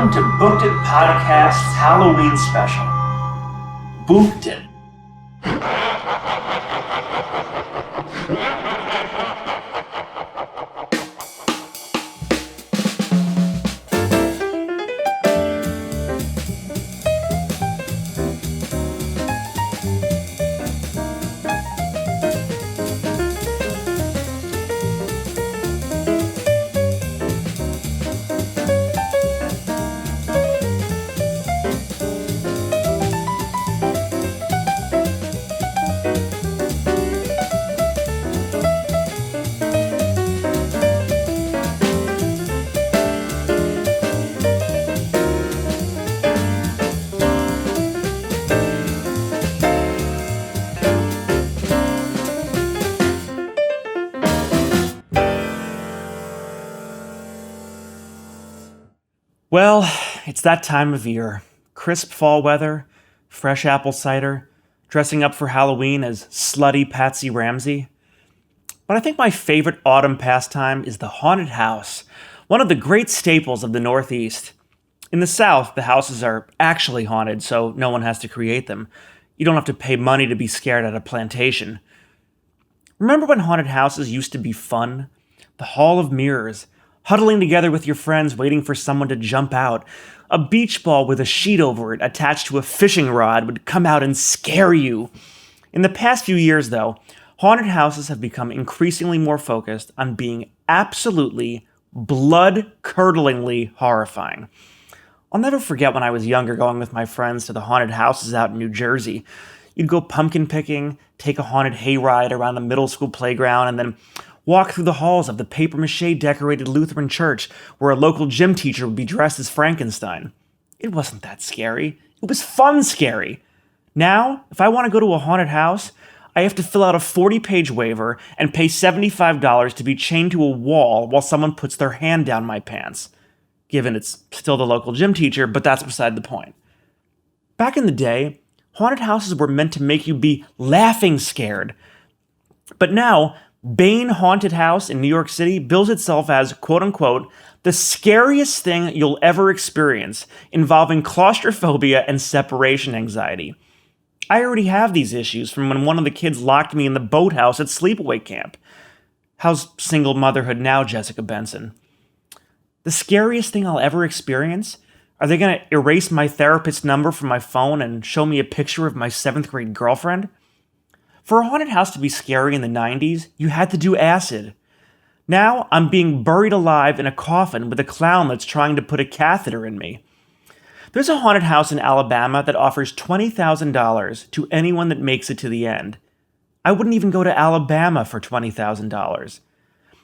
Welcome to Booked It Podcast's Halloween special. Booked It. Well, it's that time of year. Crisp fall weather, fresh apple cider, dressing up for Halloween as slutty Patsy Ramsey. But I think my favorite autumn pastime is the haunted house, one of the great staples of the Northeast. In the South, the houses are actually haunted, so no one has to create them. You don't have to pay money to be scared at a plantation. Remember when haunted houses used to be fun? The Hall of Mirrors, huddling together with your friends waiting for someone to jump out. A beach ball with a sheet over it attached to a fishing rod would come out and scare you. In the past few years, though, haunted houses have become increasingly more focused on being absolutely, blood-curdlingly horrifying. I'll never forget when I was younger going with my friends to the haunted houses out in New Jersey. You'd go pumpkin picking, take a haunted hayride around the middle school playground, and then walk through the halls of the papier-mâché decorated Lutheran church where a local gym teacher would be dressed as Frankenstein. It wasn't that scary. It was fun scary. Now, if I want to go to a haunted house, I have to fill out a 40-page waiver and pay $75 to be chained to a wall while someone puts their hand down my pants. Given it's still the local gym teacher, but that's beside the point. Back in the day, haunted houses were meant to make you be laughing scared. But now, Bane Haunted House in New York City bills itself as, quote-unquote, the scariest thing you'll ever experience, involving claustrophobia and separation anxiety. I already have these issues from when one of the kids locked me in the boathouse at sleepaway camp. How's single motherhood now, Jessica Benson? The scariest thing I'll ever experience? Are they going to erase my therapist's number from my phone and show me a picture of my 7th grade girlfriend? For a haunted house to be scary in the 90s, you had to do acid. Now, I'm being buried alive in a coffin with a clown that's trying to put a catheter in me. There's a haunted house in Alabama that offers $20,000 to anyone that makes it to the end. I wouldn't even go to Alabama for $20,000.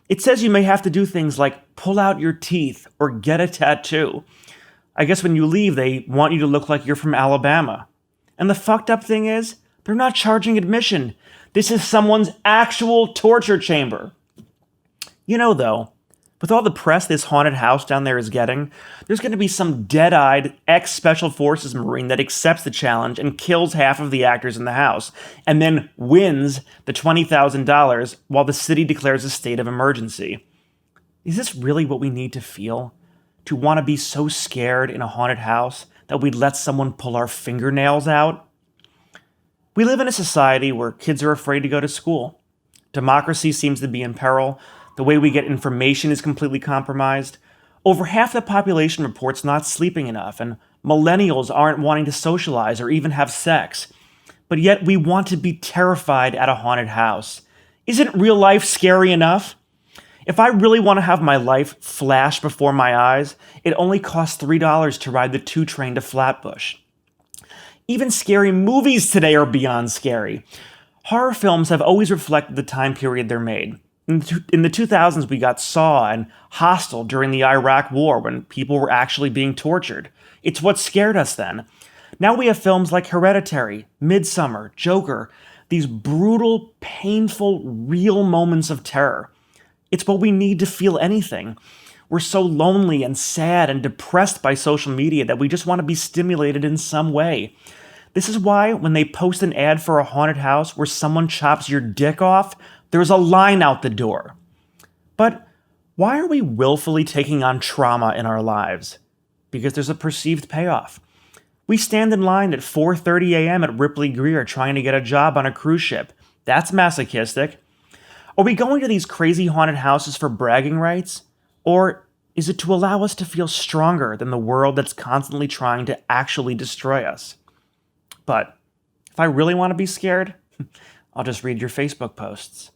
It says you may have to do things like pull out your teeth or get a tattoo. I guess when you leave, they want you to look like you're from Alabama. And the fucked up thing is, they're not charging admission. This is someone's actual torture chamber. You know, though, with all the press this haunted house down there is getting, there's going to be some dead-eyed ex-Special Forces Marine that accepts the challenge and kills half of the actors in the house, and then wins the $20,000 while the city declares a state of emergency. Is this really what we need to feel? To want to be so scared in a haunted house that we'd let someone pull our fingernails out? We live in a society where kids are afraid to go to school. Democracy seems to be in peril. The way we get information is completely compromised. Over half the population reports not sleeping enough, and millennials aren't wanting to socialize or even have sex. But yet we want to be terrified at a haunted house. Isn't real life scary enough? If I really want to have my life flash before my eyes, it only costs $3 to ride the 2 train to Flatbush. Even scary movies today are beyond scary. Horror films have always reflected the time period they're made. In the 2000s, we got Saw and Hostel during the Iraq War when people were actually being tortured. It's what scared us then. Now we have films like Hereditary, Midsummer, Joker, these brutal, painful, real moments of terror. It's what we need to feel anything. We're so lonely and sad and depressed by social media that we just want to be stimulated in some way. This is why when they post an ad for a haunted house where someone chops your dick off, there's a line out the door. But why are we willfully taking on trauma in our lives? because there's a perceived payoff. We stand in line at 4:30 a.m. at Ripley Greer trying to get a job on a cruise ship. That's masochistic. Are we going to these crazy haunted houses for bragging rights? Or is it to allow us to feel stronger than the world that's constantly trying to actually destroy us? But if I really want to be scared, I'll just read your Facebook posts.